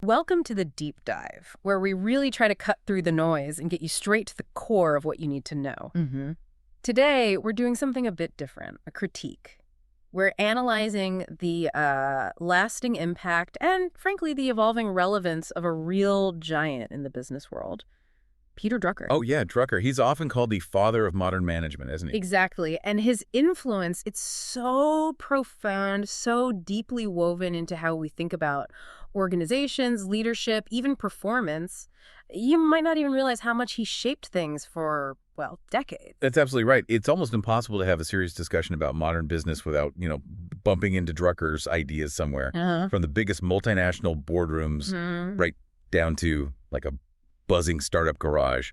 Welcome to the Deep Dive, where we really try to cut through the noise and get you straight to the core of what you need to know. Today, we're doing something a bit different, a critique. We're analyzing the lasting impact and, frankly, the evolving relevance of a real giant in the business world, Peter Drucker. Oh, yeah, Drucker. He's often called the father of modern management, isn't he? Exactly. And his influence, it's so profound, so deeply woven into how we think about organizations, leadership, even performance. You might not even realize how much he shaped things for, well, decades. That's absolutely right. It's almost impossible to have a serious discussion about modern business without, bumping into Drucker's ideas somewhere. From the biggest multinational boardrooms right down to, like, a buzzing startup garage.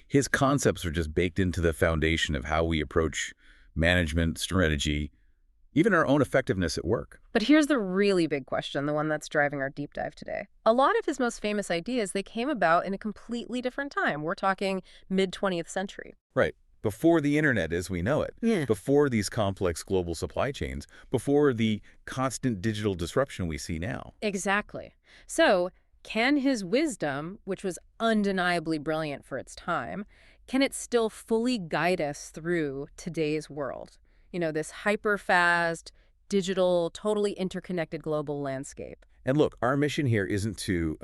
His concepts are just baked into the foundation of how we approach management, strategy, even our own effectiveness at work. But here's the really big question, the one that's driving our deep dive today. A lot of his most famous ideas, they came about in a completely different time. We're talking mid-20th century. Right. Before the internet as we know it. Yeah. Before these complex global supply chains. Before the constant digital disruption we see now. Exactly. So, can his wisdom, which was undeniably brilliant for its time, can it still fully guide us through today's world? This hyper-fast, digital, totally interconnected global landscape. And look, our mission here isn't to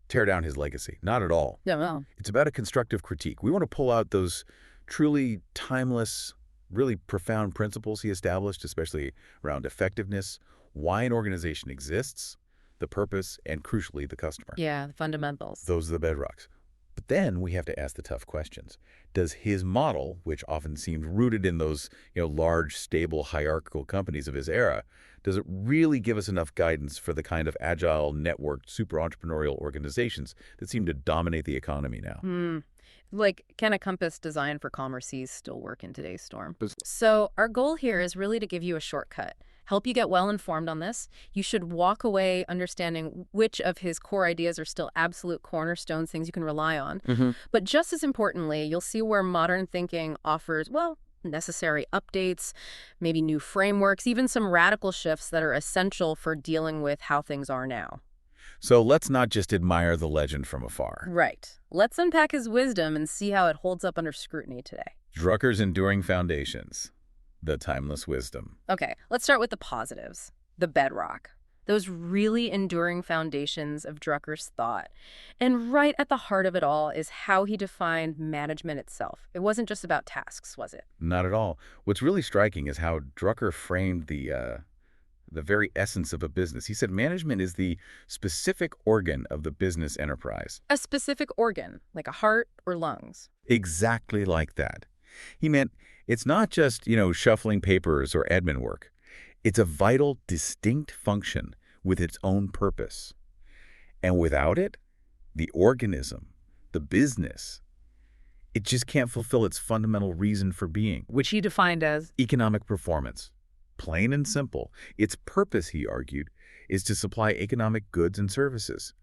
tear down his legacy. Not at all. No. It's about a constructive critique. We want to pull out those truly timeless, really profound principles he established, especially around effectiveness, why an organization exists, the purpose, and crucially, the customer. Yeah, the fundamentals. Those are the bedrocks. But then we have to ask the tough questions. Does his model, which often seemed rooted in those large, stable, hierarchical companies of his era, does it really give us enough guidance for the kind of agile, networked, super entrepreneurial organizations that seem to dominate the economy now? Like, can a compass designed for calmer seas still work in today's storm? So our goal here is really to give you a shortcut. Help you get well informed on this. You should walk away understanding which of his core ideas are still absolute cornerstones, things you can rely on. But just as importantly, you'll see where modern thinking offers, well, necessary updates, maybe new frameworks, even some radical shifts that are essential for dealing with how things are now. So let's not just admire the legend from afar. Right. Let's unpack his wisdom and see how it holds up under scrutiny today. Drucker's enduring foundations. The timeless wisdom. Okay, let's start with the positives, the bedrock, those really enduring foundations of Drucker's thought. And right at the heart of it all is how he defined management itself. It wasn't just about tasks, was it? Not at all. What's really striking is how Drucker framed the very essence of a business. He said management is the specific organ of the business enterprise. A specific organ, like a heart or lungs. Exactly like that. He meant it's not just, shuffling papers or admin work. It's a vital, distinct function with its own purpose. And without it, the organism, the business, it just can't fulfill its fundamental reason for being. Which he defined as? Economic performance. Plain and simple. Its purpose, he argued, is to supply economic goods and services.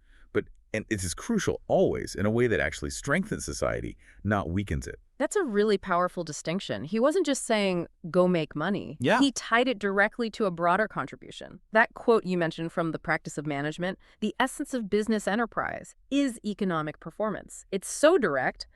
And it is crucial always in a way that actually strengthens society, not weakens it. That's a really powerful distinction. He wasn't just saying, go make money. Yeah. He tied it directly to a broader contribution. That quote you mentioned from The Practice of Management, the essence of business enterprise is economic performance. It's so direct,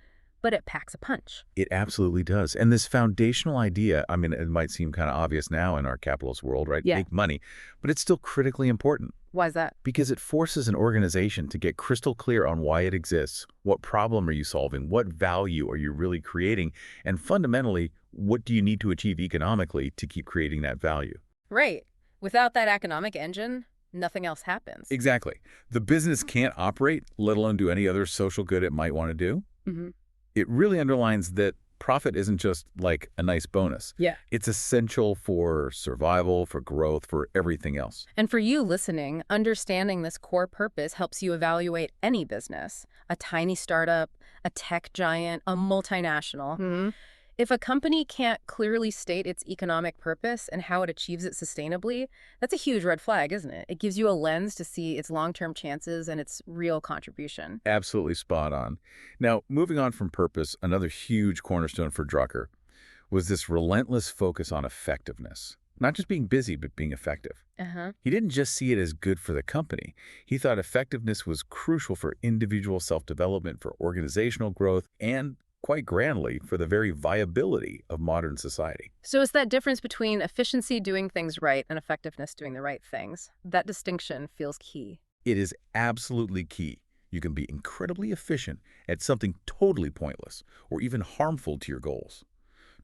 but it packs a punch. It absolutely does. And this foundational idea, it might seem kind of obvious now in our capitalist world, right? Yeah. Make money. But it's still critically important. Why is that? Because it forces an organization to get crystal clear on why it exists. What problem are you solving? What value are you really creating? And fundamentally, what do you need to achieve economically to keep creating that value? Right. Without that economic engine, nothing else happens. Exactly. The business can't operate, let alone do any other social good it might want to do. It really underlines that profit isn't just like a nice bonus. Yeah. It's essential for survival, for growth, for everything else. And for you listening, understanding this core purpose helps you evaluate any business, a tiny startup, a tech giant, a multinational. If a company can't clearly state its economic purpose and how it achieves it sustainably, that's a huge red flag, isn't it? It gives you a lens to see its long-term chances and its real contribution. Absolutely spot on. Now, moving on from purpose, another huge cornerstone for Drucker was this relentless focus on effectiveness. Not just being busy, but being effective. He didn't just see it as good for the company. He thought effectiveness was crucial for individual self-development, for organizational growth, and, quite grandly, for the very viability of modern society. So it's that difference between efficiency, doing things right, and effectiveness, doing the right things. That distinction feels key. It is absolutely key. You can be incredibly efficient at something totally pointless or even harmful to your goals.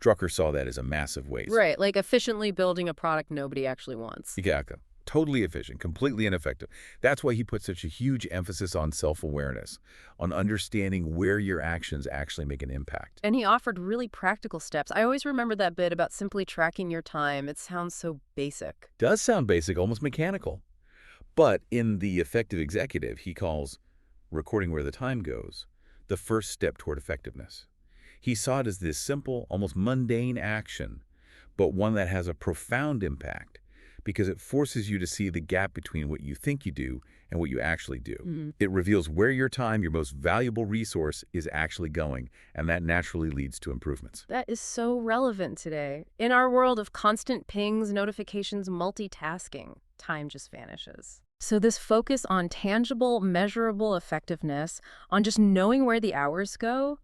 Drucker saw that as a massive waste. Right, like efficiently building a product nobody actually wants. Exactly. Totally efficient, completely ineffective. That's why he put such a huge emphasis on self-awareness, on understanding where your actions actually make an impact. And he offered really practical steps. I always remember that bit about simply tracking your time. It sounds so basic. Does sound basic, almost mechanical. But in The Effective Executive, he calls recording where the time goes the first step toward effectiveness. He saw it as this simple, almost mundane action, but one that has a profound impact because it forces you to see the gap between what you think you do and what you actually do. It reveals where your time, your most valuable resource, is actually going, and that naturally leads to improvements. That is so relevant today. In our world of constant pings, notifications, multitasking, time just vanishes. So this focus on tangible, measurable effectiveness, on just knowing where the hours go,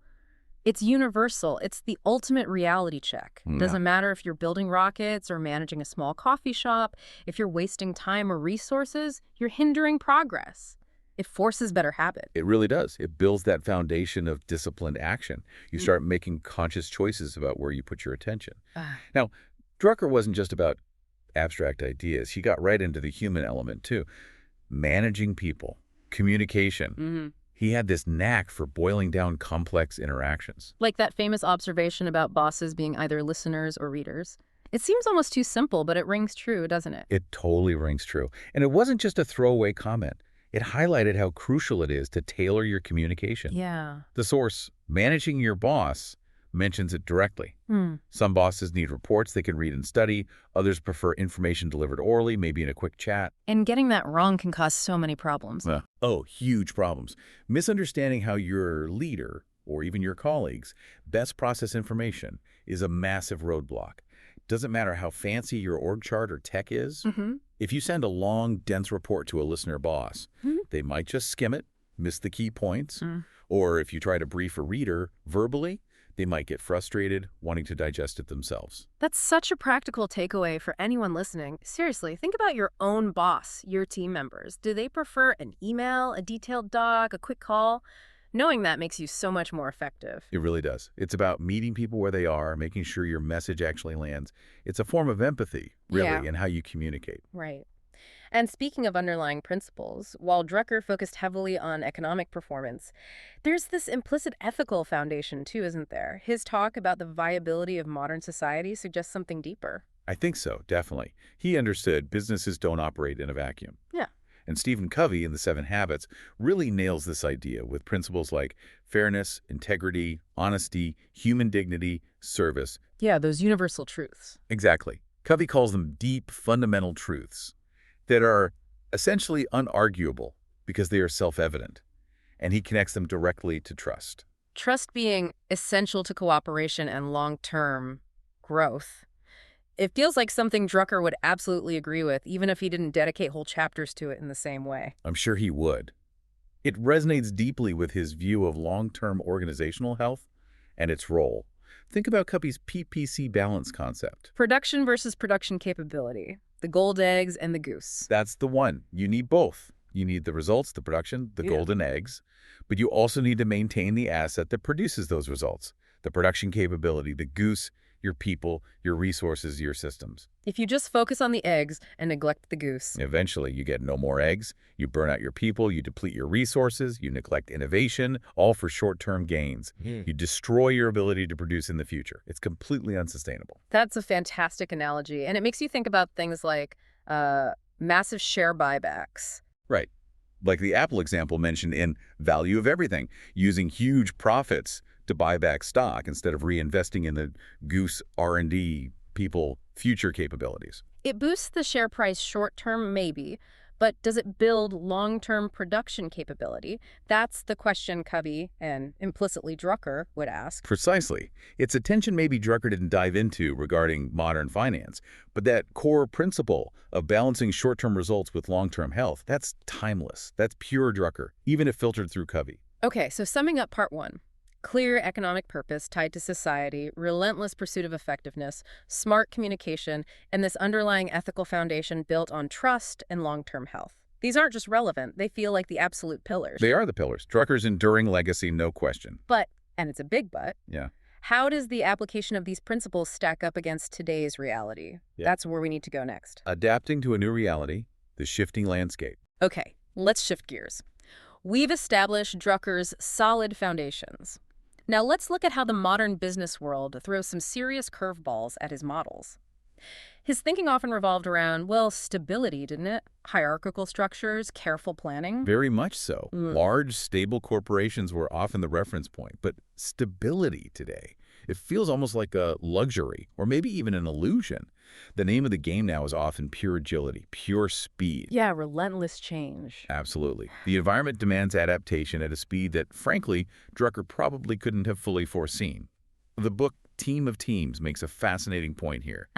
it's universal. It's the ultimate reality check. Doesn't matter if you're building rockets or managing a small coffee shop. If you're wasting time or resources, you're hindering progress. It forces better habit. It really does. It builds that foundation of disciplined action. You start making conscious choices about where you put your attention. Now, Drucker wasn't just about abstract ideas. He got right into the human element, too. Managing people, communication. He had this knack for boiling down complex interactions. Like that famous observation about bosses being either listeners or readers. It seems almost too simple, but it rings true, doesn't it? It totally rings true. And it wasn't just a throwaway comment. It highlighted how crucial it is to tailor your communication. Yeah. The source, Managing Your Boss, mentions it directly. Some bosses need reports they can read and study. Others prefer information delivered orally, maybe in a quick chat. And getting that wrong can cause so many problems. Huge problems. Misunderstanding how your leader, or even your colleagues, best process information is a massive roadblock. Doesn't matter how fancy your org chart or tech is. If you send a long, dense report to a listener boss, they might just skim it, miss the key points. Or if you try to brief a reader verbally, they might get frustrated, wanting to digest it themselves. That's such a practical takeaway for anyone listening. Seriously, think about your own boss, your team members. Do they prefer an email, a detailed doc, a quick call? Knowing that makes you so much more effective. It really does. It's about meeting people where they are, making sure your message actually lands. It's a form of empathy, really, in how you communicate. Right. And speaking of underlying principles, while Drucker focused heavily on economic performance, there's this implicit ethical foundation too, isn't there? His talk about the viability of modern society suggests something deeper. I think so, definitely. He understood businesses don't operate in a vacuum. Yeah. And Stephen Covey in The 7 Habits really nails this idea with principles like fairness, integrity, honesty, human dignity, service. Yeah, those universal truths. Exactly. Covey calls them deep, fundamental truths that are essentially unarguable because they are self-evident, and he connects them directly to trust. Trust being essential to cooperation and long-term growth. It feels like something Drucker would absolutely agree with, even if he didn't dedicate whole chapters to it in the same way. I'm sure he would. It resonates deeply with his view of long-term organizational health and its role. Think about Covey's PPC balance concept. Production versus production capability. The gold eggs and the goose. That's the one. You need both. You need the results, the production, the golden eggs, but you also need to maintain the asset that produces those results, the production capability, the goose, your people, your resources, your systems. If you just focus on the eggs and neglect the goose, eventually you get no more eggs, you burn out your people, you deplete your resources, you neglect innovation, all for short-term gains. You destroy your ability to produce in the future. It's completely unsustainable. That's a fantastic analogy, and it makes you think about things like massive share buybacks. Right. Like the Apple example mentioned in Value of Everything, using huge profits to buy back stock instead of reinvesting in the goose R&D people future capabilities. It boosts the share price short-term, maybe, But does it build long-term production capability? That's the question Covey, and implicitly Drucker, would ask. Precisely. It's a tension maybe Drucker didn't dive into regarding modern finance, but that core principle of balancing short-term results with long-term health, that's timeless. That's pure Drucker, even if filtered through Covey. Okay, so summing up part one. Clear economic purpose tied to society, relentless pursuit of effectiveness, smart communication, and this underlying ethical foundation built on trust and long-term health. These aren't just relevant, they feel like the absolute pillars. They are the pillars. Drucker's enduring legacy, no question. But, and it's a big but, Yeah. how does the application of these principles stack up against today's reality? Yeah. That's where we need to go next. Adapting to a new reality, the shifting landscape. Okay, let's shift gears. We've established Drucker's solid foundations. Now let's look at how the modern business world throws some serious curveballs at his models. His thinking often revolved around, well, stability, didn't it? Hierarchical structures, careful planning. Very much so. Large, stable corporations were often the reference point, but stability today, it feels almost like a luxury, or maybe even an illusion. The name of the game now is often pure agility, pure speed. Yeah, relentless change. Absolutely. The environment demands adaptation at a speed that, frankly, Drucker probably couldn't have fully foreseen. The book Team of Teams makes a fascinating point here.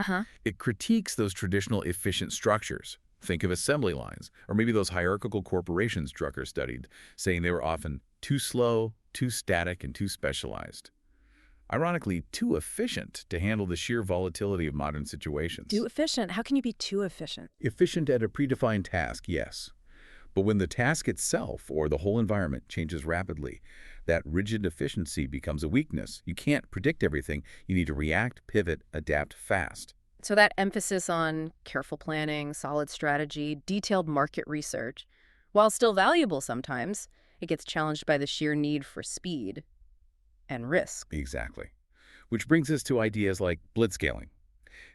It critiques those traditional efficient structures. Think of assembly lines, or maybe those hierarchical corporations Drucker studied, saying they were often too slow, too static, and too specialized. Ironically, too efficient to handle the sheer volatility of modern situations. Too efficient? How can you be too efficient? Efficient at a predefined task, yes. But when the task itself or the whole environment changes rapidly, that rigid efficiency becomes a weakness. You can't predict everything. You need to react, pivot, adapt fast. So that emphasis on careful planning, solid strategy, detailed market research, while still valuable sometimes, it gets challenged by the sheer need for speed and risk. Exactly. Which brings us to ideas like blitzscaling.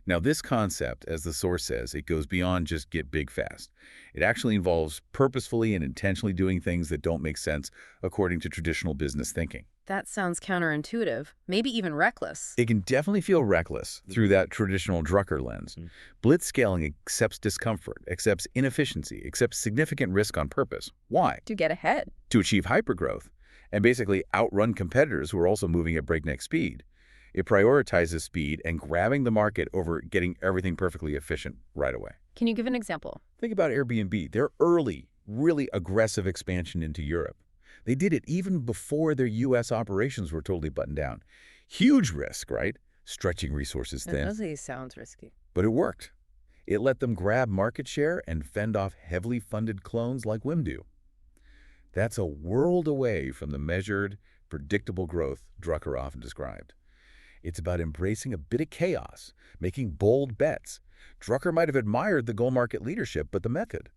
Now, this concept, as the source says, it goes beyond just get big fast. It actually involves purposefully and intentionally doing things that don't make sense according to traditional business thinking. That sounds counterintuitive, maybe even reckless. It can definitely feel reckless through that traditional Drucker lens. Blitzscaling accepts discomfort, accepts inefficiency, accepts significant risk on purpose. Why? To get ahead. To achieve hypergrowth, and basically outrun competitors who are also moving at breakneck speed. It prioritizes speed and grabbing the market over getting everything perfectly efficient right away. Can you give an example? Think about Airbnb. Their early, really aggressive expansion into Europe. They did it even before their U.S. operations were totally buttoned down. Huge risk, right? Stretching resources thin. That doesn't sound risky. But it worked. It let them grab market share and fend off heavily funded clones like Wim do. That's a world away from the measured, predictable growth Drucker often described. It's about embracing a bit of chaos, making bold bets. Drucker might have admired the gold market leadership, but the method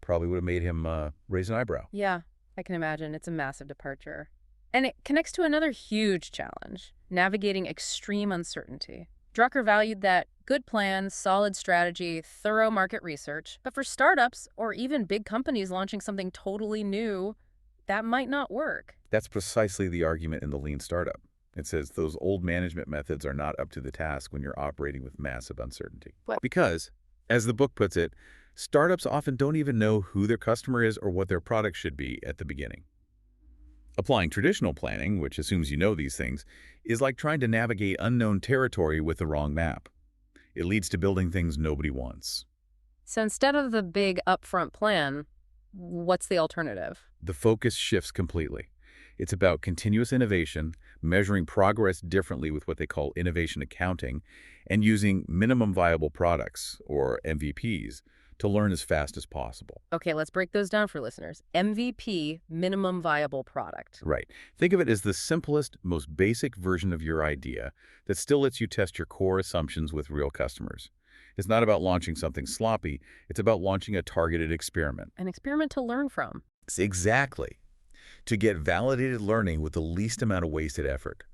probably would have made him raise an eyebrow. Yeah, I can imagine. It's a massive departure. And it connects to another huge challenge, navigating extreme uncertainty. Drucker valued that good plans, solid strategy, thorough market research. But for startups or even big companies launching something totally new, that might not work. That's precisely the argument in the lean startup. It says those old management methods are not up to the task when you're operating with massive uncertainty. What? Because, as the book puts it, startups often don't even know who their customer is or what their product should be at the beginning. Applying traditional planning, which assumes you know these things, is like trying to navigate unknown territory with the wrong map. It leads to building things nobody wants. So instead of the big upfront plan, what's the alternative? The focus shifts completely. It's about continuous innovation, measuring progress differently with what they call innovation accounting, and using minimum viable products, or MVPs, to learn as fast as possible. Okay, let's break those down for listeners. MVP, minimum viable product. Right. Think of it as the simplest, most basic version of your idea that still lets you test your core assumptions with real customers. It's not about launching something sloppy. It's about launching a targeted experiment. An experiment to learn from. Exactly. To get validated learning with the least amount of wasted effort.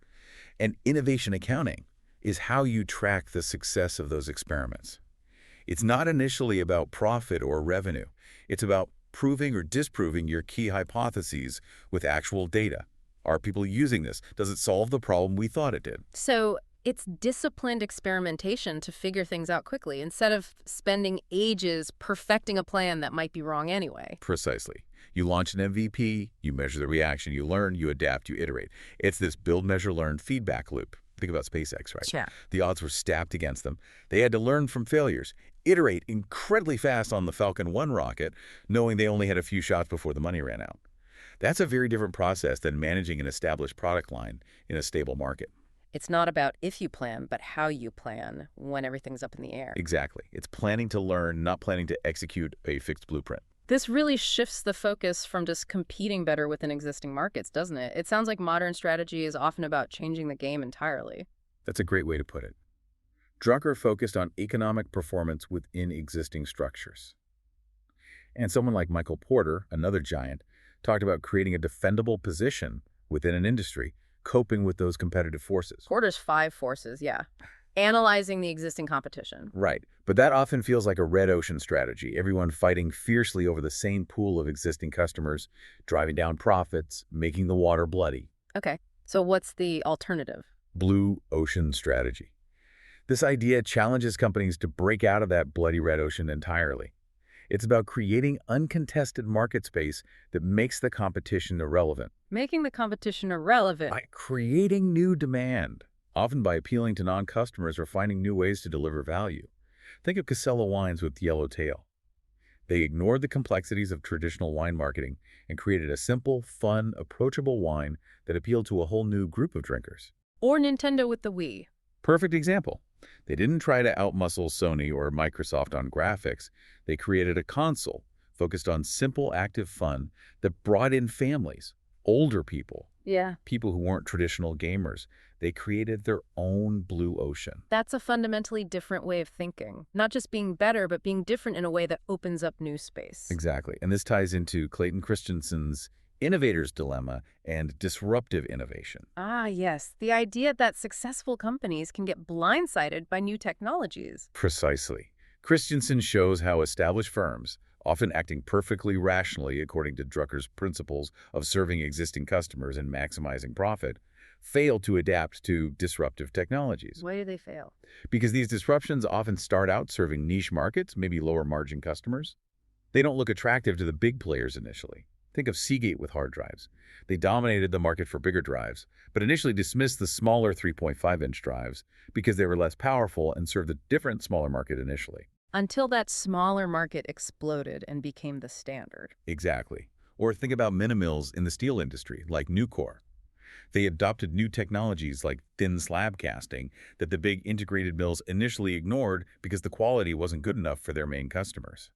And innovation accounting is how you track the success of those experiments. It's not initially about profit or revenue. It's about proving or disproving your key hypotheses with actual data. Are people using this? Does it solve the problem we thought it did? So It's disciplined experimentation to figure things out quickly instead of spending ages perfecting a plan that might be wrong anyway. Precisely. You launch an MVP, you measure the reaction, you learn, you adapt, you iterate. It's this build, measure, learn feedback loop. Think about SpaceX, right? Yeah. The odds were stacked against them. They had to learn from failures, iterate incredibly fast on the Falcon 1 rocket, knowing they only had a few shots before the money ran out. That's a very different process than managing an established product line in a stable market. It's not about if you plan, but how you plan when everything's up in the air. Exactly. It's planning to learn, not planning to execute a fixed blueprint. This really shifts the focus from just competing better within existing markets, doesn't it? It sounds like modern strategy is often about changing the game entirely. That's a great way to put it. Drucker focused on economic performance within existing structures. And someone like Michael Porter, another giant, talked about creating a defendable position within an industry, coping with those competitive forces. Porter's 5 forces, yeah. Analyzing the existing competition. Right. But that often feels like a red ocean strategy, everyone fighting fiercely over the same pool of existing customers, driving down profits, making the water bloody. Okay, so what's the alternative? Blue ocean strategy. This idea challenges companies to break out of that bloody red ocean entirely. It's about creating uncontested market space that makes the competition irrelevant. Making the competition irrelevant. By creating new demand, often by appealing to non-customers or finding new ways to deliver value. Think of Casella wines with Yellowtail. They ignored the complexities of traditional wine marketing and created a simple, fun, approachable wine that appealed to a whole new group of drinkers. Or Nintendo with the Wii. Perfect example. They didn't try to outmuscle Sony or Microsoft on graphics. They created a console focused on simple, active fun that brought in families, older people, people who weren't traditional gamers. They created their own blue ocean. That's a fundamentally different way of thinking. Not just being better, but being different in a way that opens up new space. Exactly. And this ties into Clayton Christensen's innovator's dilemma and disruptive innovation. Ah, yes. The idea that successful companies can get blindsided by new technologies. Precisely. Christensen shows how established firms, often acting perfectly rationally according to Drucker's principles of serving existing customers and maximizing profit, fail to adapt to disruptive technologies. Why do they fail? Because these disruptions often start out serving niche markets, maybe lower margin customers. They don't look attractive to the big players initially. Think of Seagate with hard drives. They dominated the market for bigger drives, but initially dismissed the smaller 3.5-inch drives because they were less powerful and served a different smaller market initially. Until that smaller market exploded and became the standard. Exactly. Or think about mini-mills in the steel industry, like Nucor. They adopted new technologies like thin slab casting that the big integrated mills initially ignored because the quality wasn't good enough for their main customers.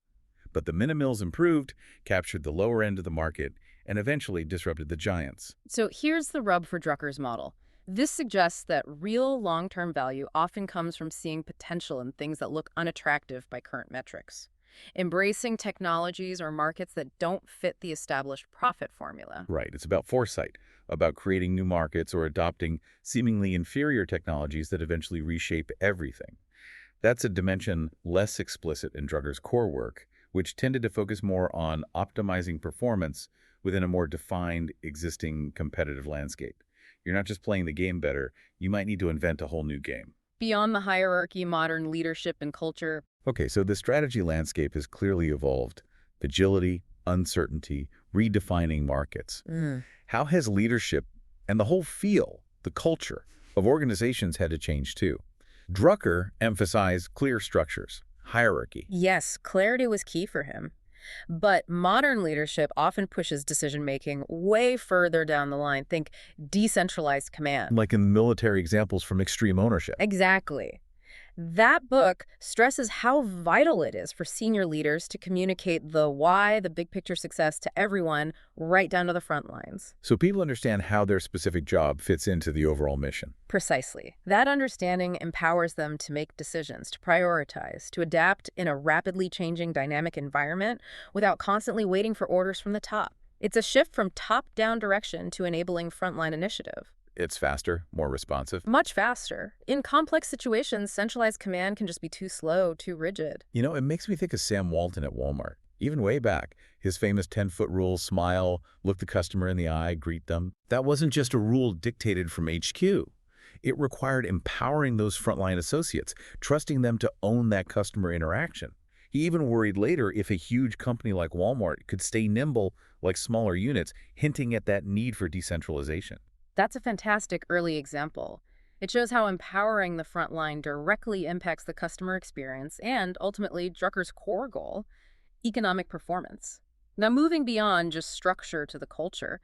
But the mini-mills improved, captured the lower end of the market, and eventually disrupted the giants. So here's the rub for Drucker's model. This suggests that real long-term value often comes from seeing potential in things that look unattractive by current metrics. Embracing technologies or markets that don't fit the established profit formula. Right. It's about foresight, about creating new markets or adopting seemingly inferior technologies that eventually reshape everything. That's a dimension less explicit in Drucker's core work, which tended to focus more on optimizing performance within a more defined existing competitive landscape. You're not just playing the game better, you might need to invent a whole new game. Beyond the hierarchy, modern leadership and culture. Okay, so the strategy landscape has clearly evolved. Agility, uncertainty, redefining markets. How has leadership and the whole feel, the culture of organizations had to change too? Drucker emphasized clear structures, hierarchy. Yes, clarity was key for him. But modern leadership often pushes decision-making way further down the line. Think decentralized command. Like in military examples from extreme ownership. Exactly. That book stresses how vital it is for senior leaders to communicate the why, the big picture success to everyone, right down to the front lines. So people understand how their specific job fits into the overall mission. Precisely. That understanding empowers them to make decisions, to prioritize, to adapt in a rapidly changing dynamic environment without constantly waiting for orders from the top. It's a shift from top-down direction to enabling frontline initiative. It's faster, more responsive. Much faster. In complex situations, centralized command can just be too slow, too rigid. You know, it makes me think of Sam Walton at Walmart. Even way back, his famous 10-foot rule, smile, look the customer in the eye, greet them. That wasn't just a rule dictated from HQ. It required empowering those frontline associates, trusting them to own that customer interaction. He even worried later if a huge company like Walmart could stay nimble like smaller units, hinting at that need for decentralization. That's a fantastic early example. It shows how empowering the front line directly impacts the customer experience and, ultimately, Drucker's core goal, economic performance. Now, moving beyond just structure to the culture,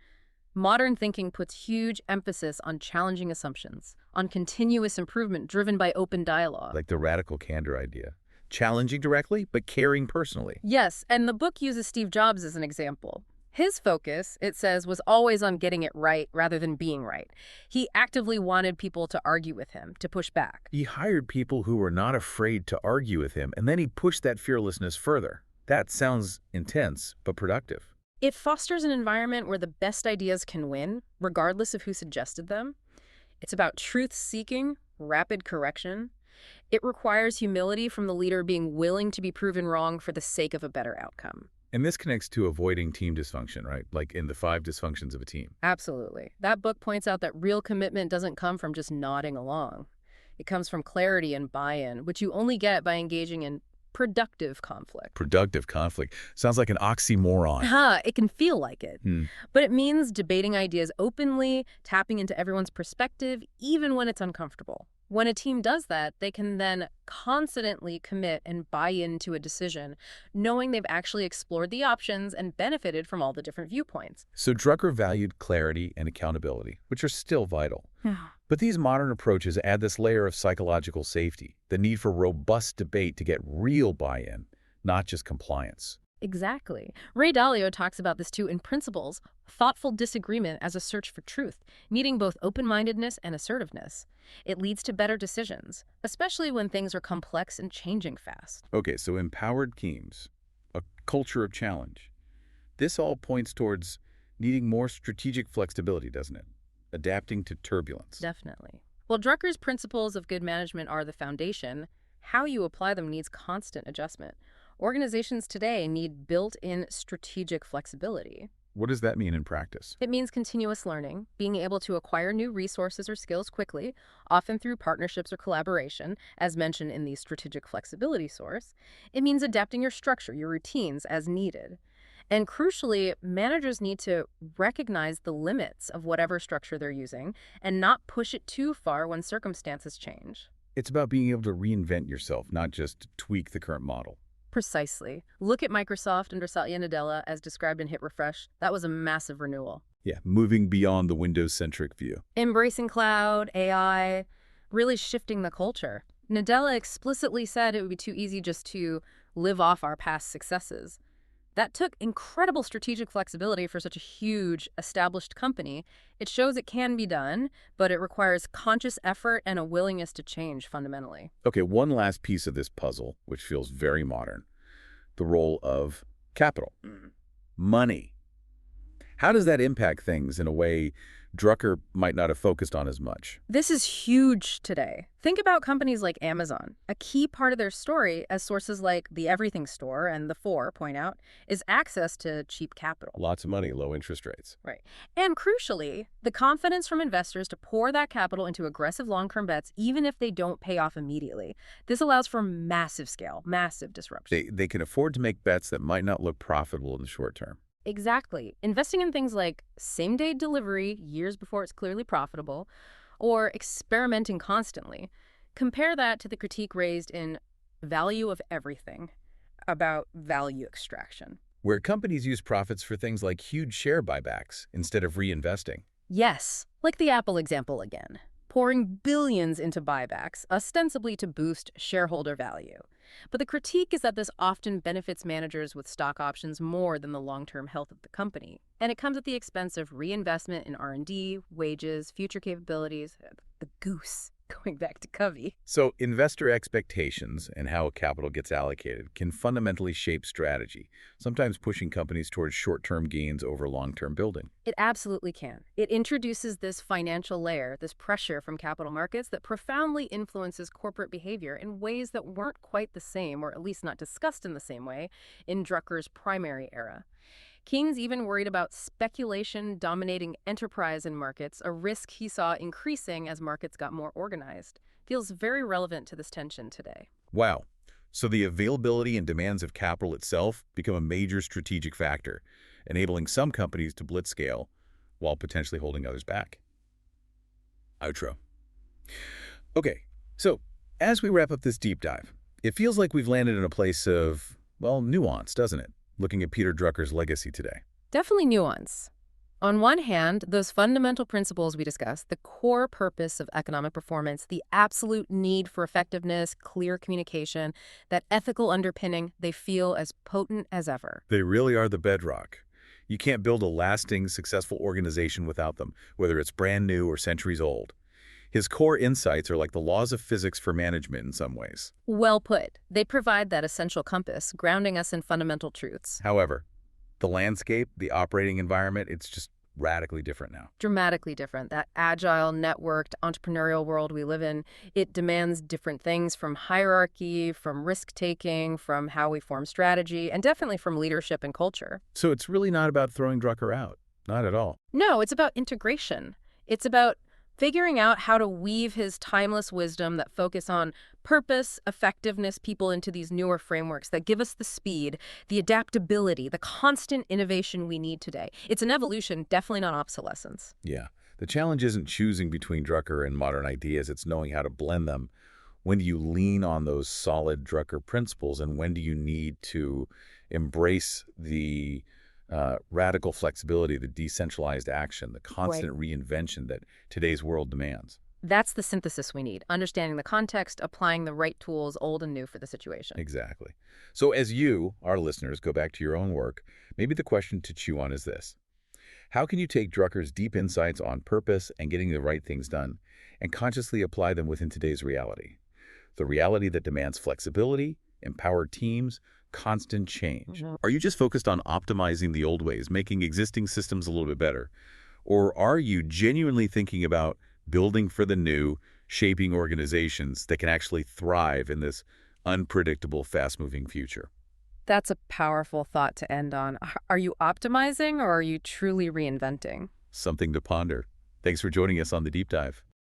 modern thinking puts huge emphasis on challenging assumptions, on continuous improvement driven by open dialogue. Like the radical candor idea. Challenging directly, but caring personally. Yes, and the book uses Steve Jobs as an example. His focus, it says, was always on getting it right rather than being right. He actively wanted people to argue with him, to push back. He hired people who were not afraid to argue with him, and then he pushed that fearlessness further. That sounds intense, but productive. It fosters an environment where the best ideas can win, regardless of who suggested them. It's about truth-seeking, rapid correction. It requires humility from the leader being willing to be proven wrong for the sake of a better outcome. And this connects to avoiding team dysfunction, right? Like in the 5 dysfunctions of a team. Absolutely. That book points out that real commitment doesn't come from just nodding along. It comes from clarity and buy-in, which you only get by engaging in productive conflict. Productive conflict. Sounds like an oxymoron. It can feel like it. But it means debating ideas openly, tapping into everyone's perspective, even when it's uncomfortable. When a team does that, they can then confidently commit and buy into a decision, knowing they've actually explored the options and benefited from all the different viewpoints. So Drucker valued clarity and accountability, which are still vital. But these modern approaches add this layer of psychological safety, the need for robust debate to get real buy-in, not just compliance. Exactly. Ray Dalio talks about this too in Principles, thoughtful disagreement as a search for truth, needing both open-mindedness and assertiveness. It leads to better decisions, especially when things are complex and changing fast. Okay, so empowered teams, a culture of challenge. This all points towards needing more strategic flexibility, doesn't it? Adapting to turbulence. Definitely. While Drucker's principles of good management are the foundation, how you apply them needs constant adjustment. Organizations today need built-in strategic flexibility. What does that mean in practice? It means continuous learning, being able to acquire new resources or skills quickly, often through partnerships or collaboration, as mentioned in the strategic flexibility source. It means adapting your structure, your routines as needed. And crucially, managers need to recognize the limits of whatever structure they're using and not push it too far when circumstances change. It's about being able to reinvent yourself, not just tweak the current model. Precisely. Look at Microsoft under Satya Nadella as described in Hit Refresh. That was a massive renewal. Yeah, moving beyond the Windows-centric view. Embracing cloud, AI, really shifting the culture. Nadella explicitly said it would be too easy just to live off our past successes. That took incredible strategic flexibility for such a huge, established company. It shows it can be done, but it requires conscious effort and a willingness to change fundamentally. Okay, one last piece of this puzzle, which feels very modern. The role of capital. Money. How does that impact things in a way Drucker might not have focused on as much? This is huge today. Think about companies like Amazon. A key part of their story, as sources like the Everything Store and The Four point out, is access to cheap capital. Lots of money, low interest rates. Right. And crucially, the confidence from investors to pour that capital into aggressive long-term bets, even if they don't pay off immediately. This allows for massive scale, massive disruption. They can afford to make bets that might not look profitable in the short term. Exactly. Investing in things like same-day delivery years before it's clearly profitable, or experimenting constantly. Compare that to the critique raised in Value of Everything about value extraction. Where companies use profits for things like huge share buybacks instead of reinvesting. Yes, like the Apple example again. Pouring billions into buybacks, ostensibly to boost shareholder value. But the critique is that this often benefits managers with stock options more than the long-term health of the company. And it comes at the expense of reinvestment in R&D, wages, future capabilities, the goose, going back to Covey. So investor expectations and how capital gets allocated can fundamentally shape strategy, sometimes pushing companies towards short-term gains over long-term building. It absolutely can. It introduces this financial layer, this pressure from capital markets that profoundly influences corporate behavior in ways that weren't quite the same, or at least not discussed in the same way, in Drucker's primary era. Keynes even worried about speculation dominating enterprise in markets, a risk he saw increasing as markets got more organized. Feels very relevant to this tension today. Wow. So the availability and demands of capital itself become a major strategic factor, enabling some companies to blitz scale while potentially holding others back. Outro. Okay, so as we wrap up this deep dive, it feels like we've landed in a place of, well, nuance, doesn't it? Looking at Peter Drucker's legacy today. Definitely nuance. On one hand, those fundamental principles we discussed, the core purpose of economic performance, the absolute need for effectiveness, clear communication, that ethical underpinning, they feel as potent as ever. They really are the bedrock. You can't build a lasting, successful organization without them, whether it's brand new or centuries old. His core insights are like the laws of physics for management in some ways. Well put. They provide that essential compass, grounding us in fundamental truths. However, the landscape, the operating environment, it's just radically different now. Dramatically different. That agile, networked, entrepreneurial world we live in, it demands different things from hierarchy, from risk-taking, from how we form strategy, and definitely from leadership and culture. So it's really not about throwing Drucker out. Not at all. No, it's about integration. It's about figuring out how to weave his timeless wisdom that focus on purpose, effectiveness, people into these newer frameworks that give us the speed, the adaptability, the constant innovation we need today. It's an evolution, definitely not obsolescence. Yeah. The challenge isn't choosing between Drucker and modern ideas. It's knowing how to blend them. When do you lean on those solid Drucker principles, and when do you need to embrace the radical flexibility, the decentralized action, the constant reinvention that today's world demands? That's the synthesis we need, understanding the context, applying the right tools, old and new, for the situation. Exactly. So as you, our listeners, go back to your own work, maybe the question to chew on is this. How can you take Drucker's deep insights on purpose and getting the right things done and consciously apply them within today's reality? The reality that demands flexibility, empowered teams, constant change. Are you just focused on optimizing the old ways, making existing systems a little bit better? Or are you genuinely thinking about building for the new, shaping organizations that can actually thrive in this unpredictable, fast-moving future? That's a powerful thought to end on. Are you optimizing or are you truly reinventing? Something to ponder. Thanks for joining us on The Deep Dive.